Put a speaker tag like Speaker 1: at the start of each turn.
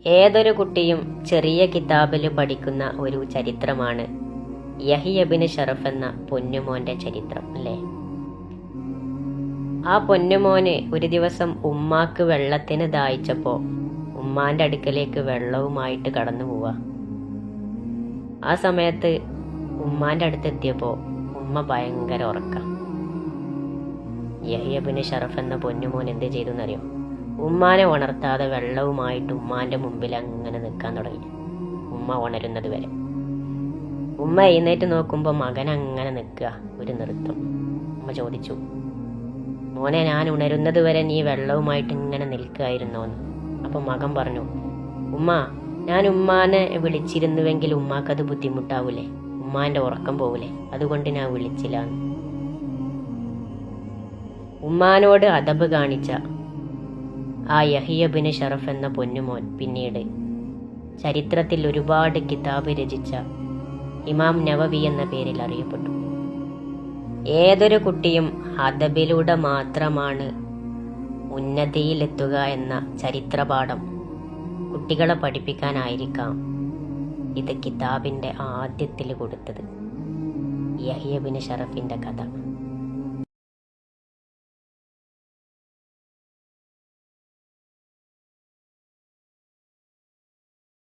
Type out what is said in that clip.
Speaker 1: ഏതൊരു കുട്ടിയും ചെറിയ കിതാബിൽ പഠിക്കുന്ന ഒരു ചരിത്രമാണ് യഹ്യ ഇബ്നു ശറഫ് എന്ന പൊന്നുമോന്റെ ചരിത്രം അല്ലേ. ആ പൊന്നുമോന് ഒരു ദിവസം ഉമ്മാക്ക് വെള്ളത്തിന് ദാഹിച്ചപ്പോൾ ഉമ്മാന്റെ അടുക്കലേക്ക് വെള്ളവുമായിട്ട് കടന്നു പോവാ. ആ സമയത്ത് ഉമ്മാന്റെ അടുത്തെത്തിയപ്പോൾ ഉമ്മ ഭയങ്കര ഉറക്കം. യഹ്യ ഇബ്നു ശറഫ് എന്ന പൊന്നുമോൻ എന്ത് ചെയ്തു എന്നറിയോ? ഉമ്മാനെ ഉണർത്താതെ വെള്ളവുമായിട്ട് ഉമ്മാന്റെ മുമ്പിൽ അങ്ങനെ നിൽക്കാൻ തുടങ്ങി, ഉമ്മ ഉണരുന്നത് വരെ. ഉമ്മ എഴുന്നേറ്റ് നോക്കുമ്പോൾ മകൻ അങ്ങനെ നിൽക്കുക, ഒരു നൃത്തം. ഉമ്മ ചോദിച്ചു, മോനെ, ഞാൻ ഉണരുന്നത് വരെ നീ വെള്ളവുമായിട്ട് ഇങ്ങനെ നിൽക്കുകയായിരുന്നോന്ന്. അപ്പം മകൻ പറഞ്ഞു, ഉമ്മ, ഞാൻ ഉമ്മാനെ വിളിച്ചിരുന്നുവെങ്കിൽ ഉമ്മാക്കത് ബുദ്ധിമുട്ടാവൂലേ, ഉമ്മാന്റെ ഉറക്കം പോവൂലേ, അതുകൊണ്ട് ഞാൻ വിളിച്ചില്ല. ഉമ്മാനോട് അദബ് കാണിച്ച ആ യഹ്യ ഇബ്നു ശറഫ് എന്ന പൊന്നുമോൻ പിന്നീട് ചരിത്രത്തിൽ ഒരുപാട് കിതാബ് രചിച്ച ഇമാം നവവി എന്ന പേരിൽ അറിയപ്പെട്ടു. ഏതൊരു കുട്ടിയും അദബിലൂടെ മാത്രമാണ് ഉന്നതിയിലെത്തുക എന്ന ചരിത്രപാഠം കുട്ടികളെ പഠിപ്പിക്കാനായിരിക്കാം ഇത് കിതാബിൻ്റെ ആദ്യത്തിൽ കൊടുത്തത്. യഹ്യ ഇബ്നു ശറഫിൻ്റെ കഥ.